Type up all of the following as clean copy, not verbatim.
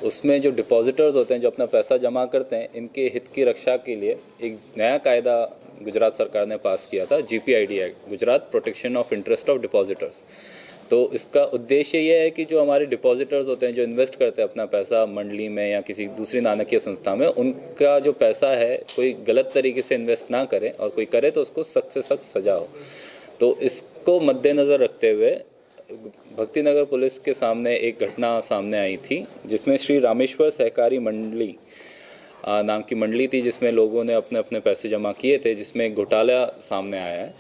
उसमें जो डिपॉजिटर्स होते हैं, जो अपना पैसा जमा करते हैं, इनके हित की रक्षा के लिए एक नया कायदा गुजरात सरकार ने पास किया था, GPID act, Gujarat protection of interest of depositors. तो इसका उद्देश्य ये है कि जो हमारे डिपॉजिटर्स होते हैं, जो इन्वेस्ट करते हैं अपना पैसा मंडली में या किसी दूसरी नाणकीय संस्था में, उनका जो पैसा है कोई गलत तरीके से इन्वेस्ट ना करे, और कोई करे तो उसको सख्त से सख्त सजा हो। तो इसको मद्देनज़र रखते हुए भक्तिनगर पुलिस के सामने एक घटना सामने आई थी, जिसमें श्री रामेश्वर सहकारी मंडली नाम की मंडली थी, जिसमें लोगों ने अपने अपने पैसे जमा किए थे, जिसमें एक घोटाला सामने आया है।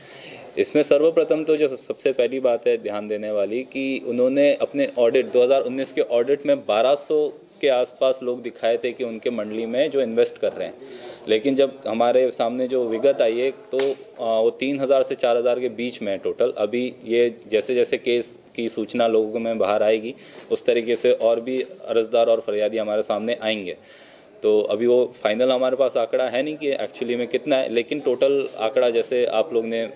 इसमें सर्वप्रथम तो जो सबसे पहली बात है ध्यान देने वाली, कि उन्होंने अपने ऑडिट 2019 के ऑडिट में 1200 के आसपास लोग दिखाए थे कि उनके मंडली में जो इन्वेस्ट कर रहे हैं, लेकिन जब हमारे सामने जो विगत आई है तो वो 3000 से 4000 के बीच में है टोटल। अभी ये जैसे जैसे केस की सूचना लोगों में बाहर आएगी, उस तरीके से और भी अर्जदार और फरियादी हमारे सामने आएंगे। तो अभी वो फाइनल हमारे पास आंकड़ा है नहीं कि एक्चुअली में कितना है, लेकिन टोटल आंकड़ा जैसे आप लोग ने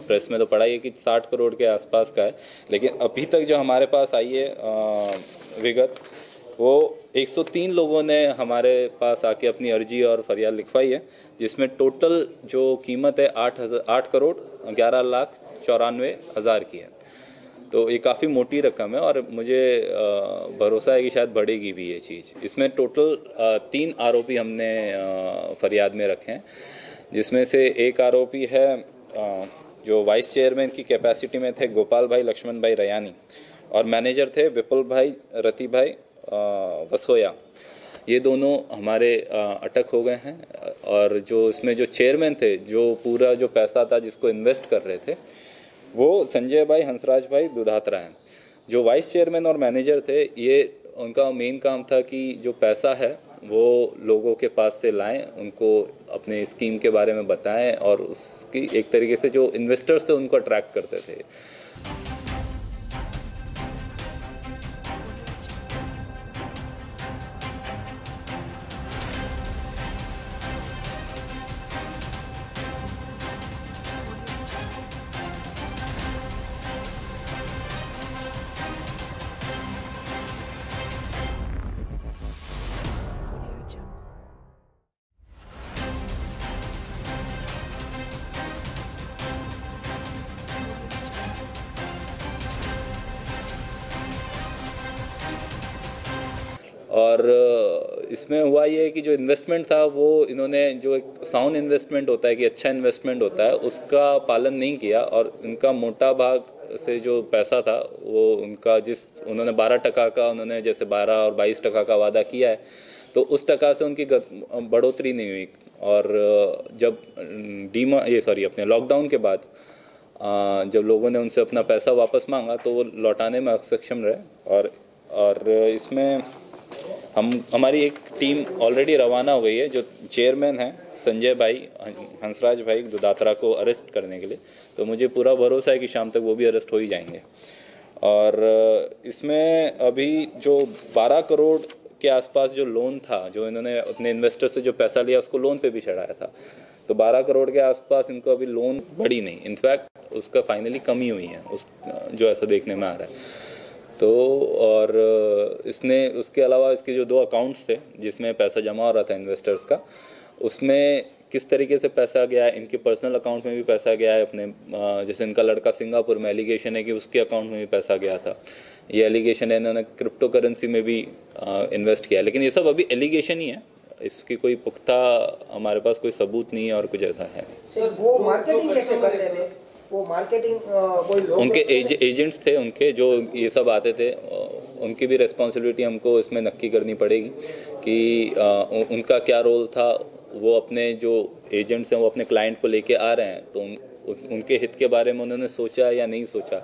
प्रेस में तो पढ़ा ही है कि 60 करोड़ के आसपास का है। लेकिन अभी तक जो हमारे पास आई है विगत, वो 103 लोगों ने हमारे पास आके अपनी अर्जी और फरियाद लिखवाई है, जिसमें टोटल जो कीमत है 8 करोड़ 11 लाख 94 हज़ार की है। तो ये काफ़ी मोटी रकम है और मुझे भरोसा है कि शायद बढ़ेगी भी ये चीज़। इसमें टोटल 3 आरोपी हमने फरियाद में रखे हैं, जिसमें से एक आरोपी है जो वाइस चेयरमैन की कैपेसिटी में थे, गोपाल भाई लक्ष्मण भाई रयानी, और मैनेजर थे विपुल भाई रति भाई वसोया। ये दोनों हमारे अटक हो गए हैं। और जो इसमें जो चेयरमैन थे, जो पूरा जो पैसा था जिसको इन्वेस्ट कर रहे थे, वो संजय भाई हंसराज भाई दुधात्रा हैं। जो वाइस चेयरमैन और मैनेजर थे, ये उनका मेन काम था कि जो पैसा है वो लोगों के पास से लाएं, उनको अपने स्कीम के बारे में बताएं और उसकी एक तरीके से जो इन्वेस्टर्स थे उनको अट्रैक्ट करते थे। और इसमें हुआ ये कि जो इन्वेस्टमेंट था वो इन्होंने, जो एक साउंड इन्वेस्टमेंट होता है कि अच्छा इन्वेस्टमेंट होता है, उसका पालन नहीं किया। और इनका मोटा भाग से जो पैसा था वो उनका, उन्होंने 12% का, उन्होंने जैसे 12 और 22% का वादा किया है, तो उस टका से उनकी बढ़ोतरी नहीं हुई। और जब अपने लॉकडाउन के बाद जब लोगों ने उनसे अपना पैसा वापस मांगा तो वो लौटाने में असक्षम रहे। और इसमें हमारी एक टीम ऑलरेडी रवाना हो गई है, जो चेयरमैन है संजय भाई हंसराज भाई दुधात्रा को अरेस्ट करने के लिए। तो मुझे पूरा भरोसा है कि शाम तक वो भी अरेस्ट हो ही जाएंगे। और इसमें अभी जो 12 करोड़ के आसपास जो लोन था, जो इन्होंने अपने इन्वेस्टर से जो पैसा लिया उसको लोन पे भी चढ़ाया था, तो 12 करोड़ के आसपास इनको अभी लोन बढ़ी नहीं, इनफैक्ट उसका फाइनली कमी हुई है, जो ऐसा देखने में आ रहा है। तो और इसने, उसके अलावा इसके जो 2 अकाउंट्स थे जिसमें पैसा जमा हो रहा था इन्वेस्टर्स का, उसमें किस तरीके से पैसा गया है, इनके पर्सनल अकाउंट में भी पैसा गया है अपने, जैसे इनका लड़का सिंगापुर में, एलिगेशन है कि उसके अकाउंट में भी पैसा गया था। ये एलिगेशन है, इन्होंने क्रिप्टो करेंसी में भी इन्वेस्ट किया है, लेकिन ये सब अभी एलिगेशन ही है, इसकी कोई पुख्ता हमारे पास कोई सबूत नहीं है और कुछ ऐसा है। सर वो मार्केटिंग कैसे करते थे? वो मार्केटिंग कोई लोग, उनके एजेंट्स थे उनके, जो ये सब आते थे, उनकी भी रिस्पॉन्सिबिलिटी हमको इसमें नक्की करनी पड़ेगी कि उनका क्या रोल था। वो अपने जो एजेंट्स हैं वो अपने क्लाइंट को लेके आ रहे हैं, तो उनके हित के बारे में उन्होंने सोचा या नहीं सोचा,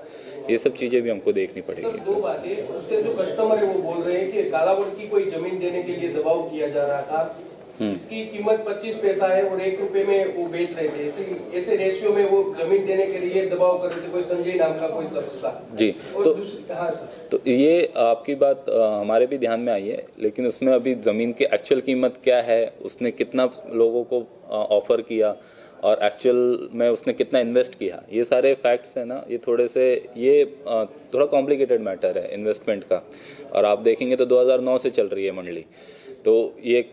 ये सब चीज़ें भी हमको देखनी पड़ेगी। 2 बातें, उसके जो कस्टमर है वो बोल रहे हैं कि कालावड़ की कोई जमीन देने के लिए दबाव किया जा रहा था, इसकी कीमत 25 पैसा है और 1 रुपए में वो बेच रहे थे। ऐसे रेशियो में वो जमीन देने के लिए दबाव कर रहे थे, कोई संजय नाम का कोई शख्स था जी। हाँ सर, तो ये आपकी बात हमारे भी ध्यान में आई है, लेकिन उसमें अभी ज़मीन की एक्चुअल कीमत क्या है, उसने कितना लोगों को ऑफर किया, और एक्चुअल में उसने कितना इन्वेस्ट किया, ये सारे फैक्ट्स हैं ना, ये थोड़ा कॉम्प्लिकेटेड मैटर है इन्वेस्टमेंट का। और आप देखेंगे तो 2009 से चल रही है मंडली, तो ये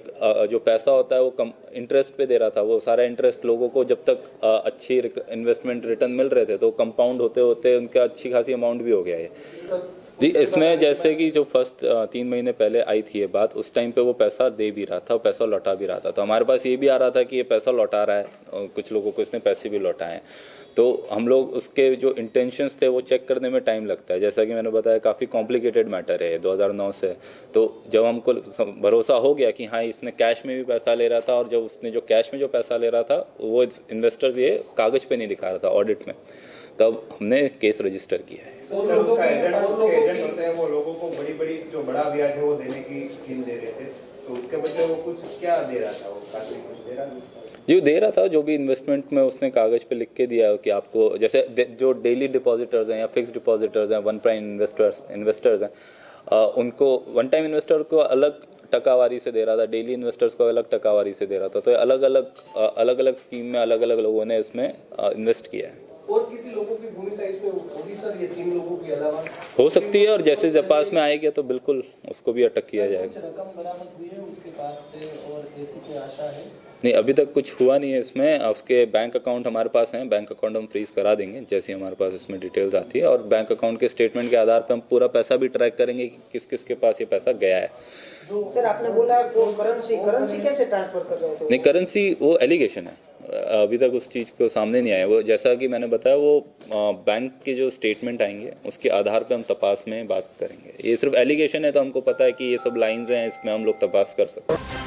जो पैसा होता है वो कम इंटरेस्ट पे दे रहा था, वो सारा इंटरेस्ट लोगों को जब तक अच्छी इन्वेस्टमेंट रिटर्न मिल रहे थे तो कंपाउंड होते होते उनका अच्छी खासी अमाउंट भी हो गया है जी। इसमें जैसे कि जो फर्स्ट 3 महीने पहले आई थी ये बात, उस टाइम पे वो पैसा दे भी रहा था, पैसा लौटा भी रहा था, तो हमारे पास ये भी आ रहा था कि ये पैसा लौटा रहा है, और कुछ लोगों को इसने पैसे भी लौटाए हैं। तो हम लोग उसके जो इंटेंशंस थे वो चेक करने में टाइम लगता है, जैसा कि मैंने बताया काफ़ी कॉम्प्लिकेटेड मैटर है 2009 से। तो जब हमको भरोसा हो गया कि हाँ इसने कैश में भी पैसा ले रहा था, और जब उसने जो कैश में जो पैसा ले रहा था वो इन्वेस्टर्स ये कागज़ पे नहीं दिखा रहा था ऑडिट में, तब हमने केस रजिस्टर किया है। उसका एजेंट होते हैं, वो लोगों को बड़ी जो बड़ा ब्याज है वो देने की स्कीम दे रहे थे, तो उसके बदले वो कुछ क्या दे रहा था, वो काफी कुछ दे रहा था जो दे रहा था, जो भी इन्वेस्टमेंट में उसने कागज़ पे लिख के दिया कि आपको, जैसे जो डेली डिपॉजिटर्स हैं या फिक्स डिपॉजिटर्स हैं, वन टाइम इन्वेस्टर्स हैं, उनको वन टाइम इन्वेस्टर को अलग टकावारी से दे रहा था, डेली इन्वेस्टर्स को अलग टकावारी से दे रहा था। तो अलग अलग स्कीम में अलग अलग लोगों ने इसमें इन्वेस्ट किया है। और किसी लोगों की भूमिका इसमें होगी सर, ये 3 लोगों के अलावा हो सकती है, और जैसे जब पास में आएगा तो बिल्कुल उसको भी अटक किया जाएगा। रकम बरामद हुई है उसके पास से, और ऐसी कोई आशा है? नहीं, अभी तक कुछ हुआ नहीं है इसमें। उसके बैंक अकाउंट हमारे पास हैं, बैंक अकाउंट हम फ्रीज करा देंगे जैसे हमारे पास इसमें डिटेल्स आती है, और बैंक अकाउंट के स्टेटमेंट के आधार पर हम पूरा पैसा भी ट्रैक करेंगे कि किस किस के पास ये पैसा गया है। सर आपने बोला वो करेंसी कैसे ट्रांसफर कर रहे थे? नहीं, करेंसी वो एलिगेशन है, अभी तक उस चीज़ को सामने नहीं आया। वो जैसा कि मैंने बताया, वो बैंक के जो स्टेटमेंट आएंगे उसके आधार पे हम तपास में बात करेंगे। ये सिर्फ एलिगेशन है, तो हमको पता है कि ये सब लाइंस हैं, इसमें हम लोग तपास कर सकते हैं।